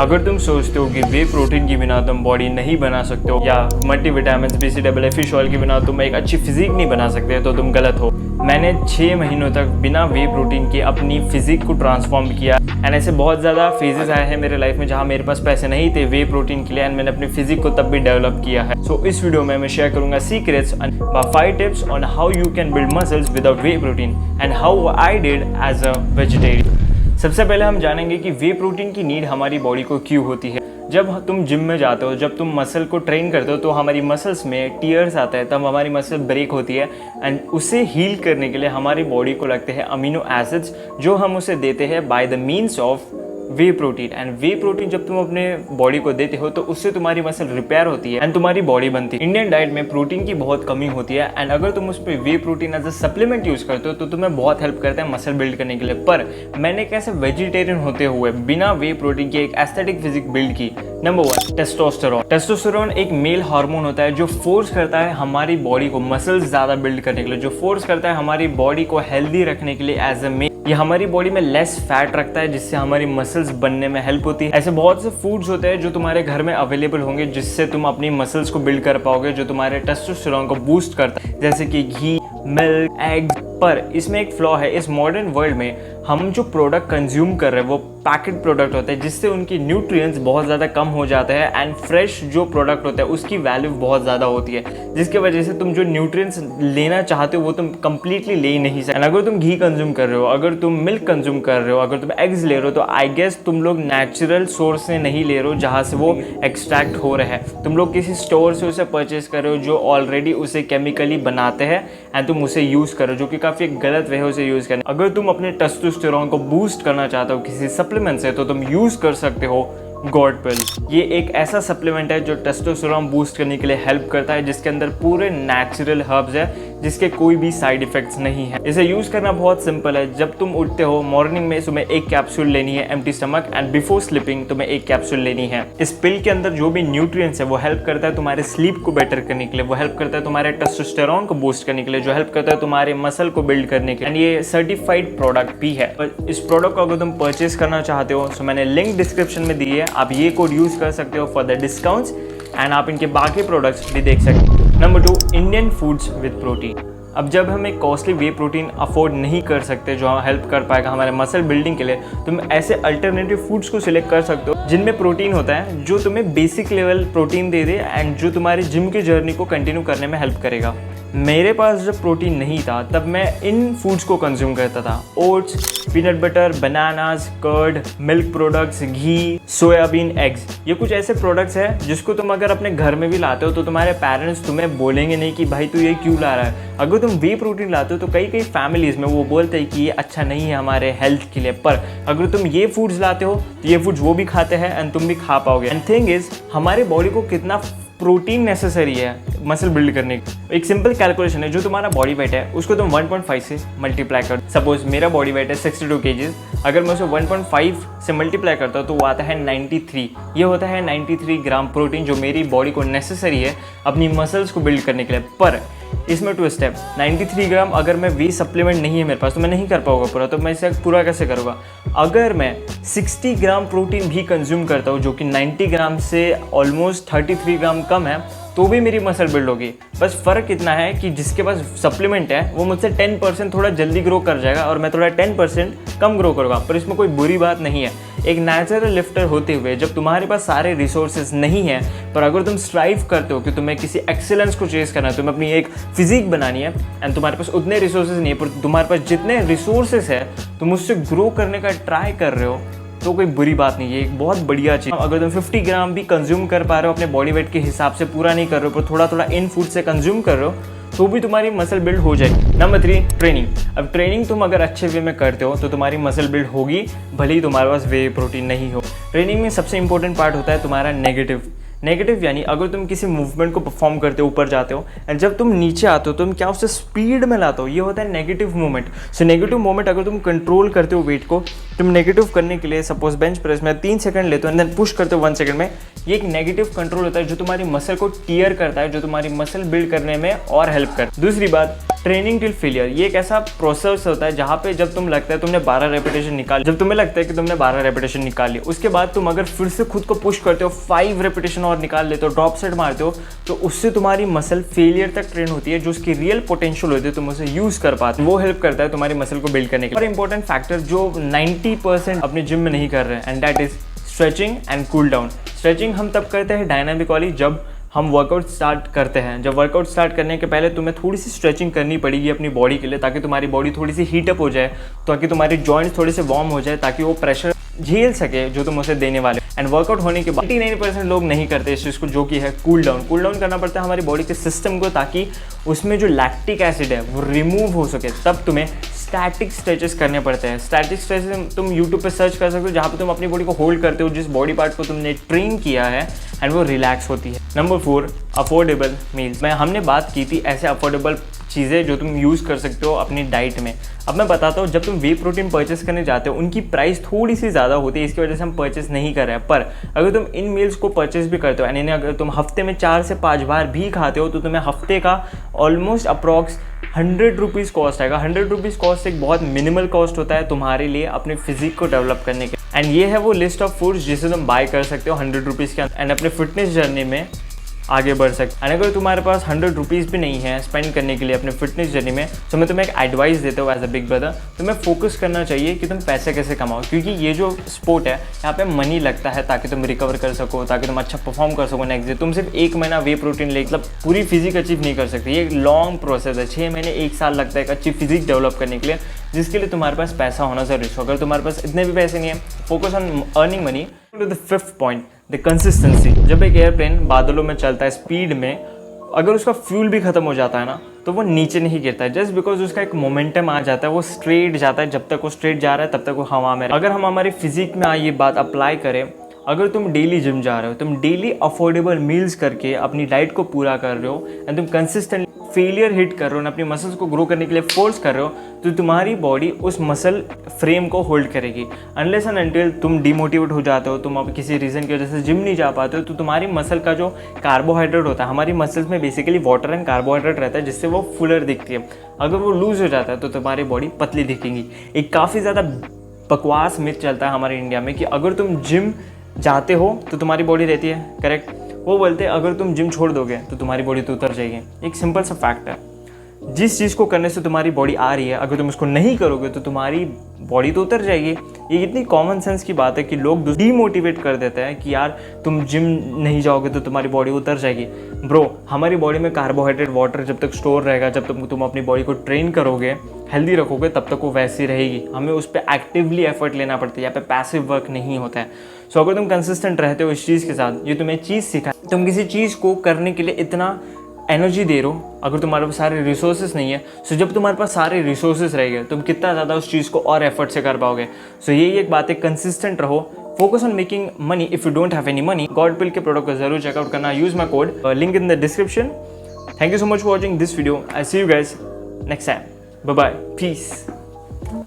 अगर तुम सोचते हो कि वे प्रोटीन के बिना तुम बॉडी नहीं बना सकते हो या मल्टीविटामिन BCAA फिश ऑयल के बिना तुम एक अच्छी फिजिक नहीं बना सकते तो तुम गलत हो। मैंने 6 महीनों तक बिना वे प्रोटीन के अपनी फिजिक को ट्रांसफॉर्म किया एंड ऐसे बहुत ज़्यादा फेजेस आए हैं मेरे लाइफ में जहाँ मेरे पास पैसे नहीं थे वे प्रोटीन के लिए एंड मैंने अपनी फिजिक को तब भी डेवलप किया है। सो इस वीडियो में मैं शेयर करूंगा secrets and 5 tips on how you can build muscles without whey protein and how I did as a vegetarian. सबसे पहले हम जानेंगे कि वे प्रोटीन की नीड हमारी बॉडी को क्यों होती है। जब तुम जिम में जाते हो, जब तुम मसल को ट्रेन करते हो तो हमारी मसल्स में टीयर्स आता है, तब हमारी मसल ब्रेक होती है एंड उसे हील करने के लिए हमारी बॉडी को लगते हैं अमीनो एसिड्स जो हम उसे देते हैं by the means of way protein. And way protein जब तुम अपने बॉडी को देते हो तो उससे तुम्हारी मसल रिपेयर होती है एंड तुम्हारी बॉडी बनती है। इंडियन डाइट में प्रोटीन की बहुत कमी होती है एंड अगर तुम उस पर whey protein as a supplement use करते हो तो तुम्हें बहुत हेल्प करता है मसल बिल्ड करने के लिए। पर मैंने कैसे वेजिटेरियन होते हुए बिना वे प्रोटीन के एक एस्थेटिक फिजिक बिल्ड की। Number 1, testosterone. टेस्टोस्टेरोन एक मेल हार्मोन होता है जो फोर्स करता है हमारी बॉडी को मसल्स ज्यादा बिल्ड करने के लिए, जो फोर्स करता है हमारी बॉडी को हेल्दी रखने के लिए एज अ मेल। ये हमारी बॉडी में लेस फैट रखता है जिससे हमारी मसल्स बनने में हेल्प होती है। ऐसे बहुत से फूड्स होते हैं जो तुम्हारे घर में अवेलेबल होंगे जिससे तुम अपनी मसल्स को बिल्ड कर पाओगे, जो तुम्हारे टेस्टोस्टेरोन को बूस्ट करता है, जैसे कि घी, मिल्क, एग्स। पर इसमें एक फ्लॉ है, इस मॉडर्न वर्ल्ड में हम जो प्रोडक्ट कंज्यूम कर रहे हैं वो पैकेट प्रोडक्ट होते हैं जिससे उनकी न्यूट्रिएंट्स बहुत ज़्यादा कम हो जाते हैं एंड फ्रेश जो प्रोडक्ट होता है उसकी वैल्यू बहुत ज़्यादा होती है, जिसकी वजह से तुम जो न्यूट्रिएंट्स लेना चाहते हो वो तुम कंप्लीटली ले ही नहीं सकते। अगर तुम घी कंज्यूम कर रहे हो, अगर तुम मिल्क कंज्यूम कर रहे हो, अगर तुम एग्स ले रहे हो तो आई गेस तुम लोग नेचुरल सोर्स से नहीं ले रहे हो जहाँ से वो एक्सट्रैक्ट हो रहे हैं। तुम लोग किसी स्टोर से उसे परचेज कर रहे हो जो ऑलरेडी उसे केमिकली बनाते हैं एंड तुम उसे यूज़ करो, जो कि काफ़ी गलत वे है उसे यूज़ करना। अगर तुम अपने टेस्टोस्टेरोन को बूस्ट करना चाहते हो किसी सप्लीमेंट से तो तुम यूज़ कर सकते हो गॉड पिल। ये एक ऐसा सप्लीमेंट है जो टेस्टोस्टेरोन बूस्ट करने के लिए हेल्प करता है, जिसके अंदर पूरे नेचुरल हर्ब्स है जिसके कोई भी साइड इफेक्ट्स नहीं है। इसे यूज करना बहुत सिंपल है। जब तुम उठते हो मॉर्निंग में तुम्हें एक कैप्सूल लेनी है empty stomach and before sleeping तुम्हें एक कैप्सूल लेनी है। इस पिल के अंदर जो भी न्यूट्रिएंट्स है वो हेल्प करता है तुम्हारे स्लीप को बेटर करने के लिए, वो हेल्प करता है तुम्हारे टेस्टोस्टेरोन को बूस्ट करने के लिए, जो हेल्प करता है तुम्हारे मसल को बिल्ड करने के लिए। एंड ये सर्टिफाइड प्रोडक्ट भी है। इस प्रोडक्ट को अगर तुम परचेज करना चाहते हो तो मैंने लिंक डिस्क्रिप्शन में दी है, आप ये कोड यूज कर सकते हो फॉर द डिस्काउंट्स एंड आप इनके बाकी प्रोडक्ट्स भी देख सकते हो। Number 2, Indian foods with protein. अब जब हम एक कॉस्टली वे प्रोटीन अफोर्ड नहीं कर सकते जो हेल्प कर पाएगा हमारे मसल बिल्डिंग के लिए, तुम ऐसे अल्टरनेटिव फूड्स को सिलेक्ट कर सकते हो जिनमें प्रोटीन होता है, जो तुम्हें basic level protein they they and जो तुम्हारी जिम की जर्नी को कंटिन्यू करने में हेल्प करेगा। मेरे पास जब प्रोटीन नहीं था तब मैं इन फूड्स को कंज्यूम करता था। Oats, peanut butter, bananas, curd, milk products, घी, सोयाबीन, एग्स। ये कुछ ऐसे प्रोडक्ट्स हैं जिसको तुम अगर अपने घर में भी लाते हो तो तुम्हारे पेरेंट्स तुम्हें बोलेंगे नहीं कि भाई तू ये क्यों ला रहा है। अगर तुम वे प्रोटीन लाते हो तो कई फैमिलीज में वो बोलते हैं कि ये अच्छा नहीं है हमारे हेल्थ के लिए, पर अगर तुम ये फूड्स लाते हो तो ये फूड्स वो भी खाते हैं एंड तुम भी खा पाओगे। एंड थिंग इज हमारे बॉडी को कितना प्रोटीन नेसेसरी है मसल बिल्ड करने की। एक सिंपल कैलकुलेशन है, जो तुम्हारा बॉडी वेट है उसको तुम 1.5 से मल्टीप्लाई कर। सपोज मेरा बॉडी वेट है 62 kg, अगर मैं उसे 1.5 से मल्टीप्लाई करता हूँ तो वो आता है 93। ये होता है 93 ग्राम प्रोटीन जो मेरी बॉडी को नेसेसरी है अपनी मसल्स को बिल्ड करने के लिए। पर इसमें ट्विस्ट है, 93 ग्राम अगर मैं वे सप्लीमेंट नहीं है मेरे पास तो मैं नहीं कर पाऊंगा पूरा, तो मैं इसे पूरा कैसे करूँगा। अगर मैं 60 ग्राम प्रोटीन भी कंज्यूम करता हूँ जो कि 90 ग्राम से ऑलमोस्ट 33 ग्राम कम है, तो भी मेरी मसल बिल्ड होगी। बस फ़र्क इतना है कि जिसके पास सप्लीमेंट है वो मुझसे 10% थोड़ा जल्दी ग्रो कर जाएगा और मैं थोड़ा 10% कम ग्रो करूँगा, पर इसमें कोई बुरी बात नहीं है। एक नेचुरल लिफ्टर होते हुए जब तुम्हारे पास सारे रिसोर्सेज नहीं है, पर अगर तुम स्ट्राइव करते हो कि तुम्हें किसी एक्सीलेंस को चेस करना है, तुम्हें अपनी एक फिजिक बनानी है एंड तुम्हारे पास उतने रिसोर्सेज नहीं है, पर तुम्हारे पास जितने रिसोर्सेज है तुम उससे ग्रो करने का ट्राई कर रहे हो, तो कोई बुरी बात नहीं है, एक बहुत बढ़िया चीज़। अगर तुम 50 ग्राम भी कंज्यूम कर पा रहे हो अपने बॉडी वेट के हिसाब से, पूरा नहीं कर रहे हो पर थोड़ा थोड़ा इन फूड से कंज्यूम कर रहे हो, तो भी तुम्हारी मसल बिल्ड हो जाएगी। Number 3, training. अब ट्रेनिंग तुम अगर अच्छे वे में करते हो तो तुम्हारी मसल बिल्ड होगी, भले ही तुम्हारे पास वे प्रोटीन नहीं हो। ट्रेनिंग में सबसे इंपॉर्टेंट पार्ट होता है तुम्हारा नेगेटिव यानी अगर तुम किसी मूवमेंट को परफॉर्म करते हो, ऊपर जाते हो एंड जब तुम नीचे आते हो तुम क्या उसे स्पीड में लाते हो, ये होता है negative movement. So negative movement अगर तुम कंट्रोल करते हो वेट को, तुम नेगेटिव करने के लिए सपोज बेंच प्रेस में 3 सेकंड लेते हो एंड देन पुश करते हो 1 सेकंड में, ये एक नेगेटिव कंट्रोल होता है जो तुम्हारी मसल को टीयर करता है, जो तुम्हारी मसल बिल्ड करने में और हेल्प करता है। दूसरी बात, ट्रेनिंग टिल फेलियर, ये एक ऐसा प्रोसेस होता है जहाँ पे जब तुम लगता है तुमने 12 रेपिटेशन निकाल, जब तुम्हें लगता है कि तुमने 12 रेपिटेशन निकाल लिया, उसके बाद तुम अगर फिर से खुद को पुश करते हो, 5 रेपिटेशन और निकाल लेते हो, ड्रॉप सेट मारते हो, तो उससे तुम्हारी मसल फेलियर तक ट्रेन होती है। जो उसकी रियल पोटेंशियल होती है तुम उसे यूज कर पाते, वो हेल्प करता है तुम्हारी मसल को बिल्ड करने के लिए। और इंपॉर्टेंट फैक्टर जो 90% अपने जिम में नहीं कर रहे हैं, and that is stretching and cool down. Stretching हम तब करते हैं डायनामिक वाली जब हम वर्कआउट स्टार्ट करते हैं। जब वर्कआउट स्टार्ट करने के पहले तुम्हें थोड़ी सी स्ट्रेचिंग करनी पड़ेगी अपनी बॉडी के लिए, ताकि तुम्हारी बॉडी थोड़ी सी हीटअप हो जाए, ताकि तुम्हारी जॉइंट्स थोड़े से वार्म हो जाए, ताकि वो प्रेशर झेल सके जो तुम उसे देने वाले। एंड वर्कआउट होने के बाद 89% लोग नहीं करते इस चीज़ को, जो कि है कूल डाउन। कूल डाउन करना पड़ता है हमारी बॉडी के सिस्टम को, ताकि उसमें जो लैक्टिक एसिड है वो रिमूव हो सके। तब तुम्हें स्टैटिक स्ट्रेचेस करने पड़ते हैं। स्टैटिक स्ट्रेचेस तुम यूट्यूब पे सर्च कर सकते हो, जहाँ पे तुम अपनी बॉडी को होल्ड करते हो, जिस बॉडी पार्ट को तुमने ट्रेन किया है, एंड वो रिलैक्स होती है। Number 4, affordable meals. हमने बात की थी ऐसे अफोर्डेबल चीज़ें जो तुम यूज़ कर सकते हो अपनी डाइट में। अब मैं बताता हूँ, जब तुम वे प्रोटीन परचेस करने जाते हो उनकी प्राइस थोड़ी सी ज़्यादा होती है, इसकी वजह से हम परचेस नहीं कर रहे हैं। पर अगर तुम इन मील्स को परचेस भी करते हो, एंड इन्हें अगर तुम हफ्ते में 4 से 5 बार भी खाते हो, तो तुम्हें हफ्ते का ऑलमोस्ट अप्रॉक्स 100 रुपीज़ कॉस्ट आएगा। 100 रुपीज़ कॉस्ट एक बहुत मिनिमल कॉस्ट होता है तुम्हारे लिए अपने फिजिक को डेवलप करने के। एंड ये है वो लिस्ट ऑफ फूड्स जिसे तुम बाय कर सकते हो 100 रुपीज़ के अंदर, एंड अपने फिटनेस जर्नी में आगे बढ़ सकते। एंड अगर तुम्हारे पास 100 रुपीज़ भी नहीं है स्पेंड करने के लिए अपने फिटनेस जर्नी में, तो मैं तुम्हें एक एडवाइस देता हूँ एज अ बिग ब्रदर। तुम्हें फोकस करना चाहिए कि तुम पैसे कैसे कमाओ, क्योंकि ये जो स्पोर्ट है यहाँ पे मनी लगता है, ताकि तुम रिकवर कर सको, ताकि तुम अच्छा परफॉर्म कर सको नेक्स्ट डे। तुम सिर्फ 1 महीना वे प्रोटीन ले मतलब पूरी फिजिक अचीव नहीं कर सकते। ये एक लॉन्ग प्रोसेस है, 6 महीने 1 साल लगता है एक अच्छी फिजिक डेवलप करने के लिए, जिसके लिए तुम्हारे पास पैसा होना जरूरी है। अगर तुम्हारे पास इतने भी पैसे नहीं है, focus on earning money. To the 5th point, the consistency. जब एक एयरप्लेन बादलों में चलता है स्पीड में, अगर उसका फ्यूल भी खत्म हो जाता है ना, तो वो नीचे नहीं गिरता है, जस्ट बिकॉज उसका एक मोमेंटम आ जाता है, वो स्ट्रेट जाता है। जब तक वो स्ट्रेट जा रहा है तब तक वो हवा में। अगर हम हमारी फिजिक में ये बात अप्लाई करें, अगर तुम डेली जिम जा रहे हो, तुम डेली अफोर्डेबल मील्स करके अपनी डाइट को पूरा कर रहे हो, एंड तुम कंसिस्टेंट फेलियर हिट कर रहे हो, अपनी मसल्स को ग्रो करने के लिए फोर्स कर रहे हो, तो तुम्हारी बॉडी उस मसल फ्रेम को होल्ड करेगी। अनलेस एंड अनटिल तुम डिमोटिवेट हो जाते हो, तुम अब किसी रीज़न की वजह से जिम नहीं जा पाते हो, तो तुम्हारी मसल का जो कार्बोहाइड्रेट होता है, हमारी मसल्स में बेसिकली वाटर एंड कार्बोहाइड्रेट रहता है, जिससे वो फुलर दिखती है। अगर वो लूज हो जाता है तो तुम्हारी बॉडी पतली दिखेगी। एक काफ़ी ज़्यादा बकवास मिथ चलता है हमारे इंडिया में कि अगर तुम जिम जाते हो तो तुम्हारी बॉडी रहती है, करेक्ट। वो बोलते हैं अगर तुम जिम छोड़ दोगे तो तुम्हारी बॉडी तो उतर जाएगी। एक सिंपल सा फैक्ट है, जिस चीज़ को करने से तुम्हारी बॉडी आ रही है, अगर तुम उसको नहीं करोगे तो तुम्हारी बॉडी तो उतर जाएगी। ये इतनी कॉमन सेंस की बात है कि लोग डीमोटिवेट कर देते हैं कि यार तुम जिम नहीं जाओगे तो तुम्हारी बॉडी उतर जाएगी। ब्रो, हमारी बॉडी में कार्बोहाइड्रेट, वाटर जब तक स्टोर रहेगा, जब तक तुम अपनी बॉडी को ट्रेन करोगे, हेल्दी रखोगे, तब तक वो वैसी रहेगी। हमें उस पर एक्टिवली एफर्ट लेना पड़ता है, यहाँ पे पैसिव वर्क नहीं होता है। सो अगर तुम कंसिस्टेंट रहते हो इस चीज़ के साथ, ये तुम्हें चीज़ सिखा, तुम किसी चीज़ को करने के लिए इतना एनर्जी दे रहे हो, अगर तुम्हारे पास सारे रिसोर्सेज नहीं है, सो जब तुम्हारे पास सारे रिसोर्सेज रहेंगे, तुम कितना ज़्यादा उस चीज़ को और एफर्ट से कर पाओगे। सो यही एक बात है, कंसिस्टेंट रहो, focus on making money. If you don't have any money, God pill के प्रोडक्ट को जरूर चेकआउट करना, use my code, link in the description. Thank you so much for watching this video. I see you guys next time, bye bye, piece.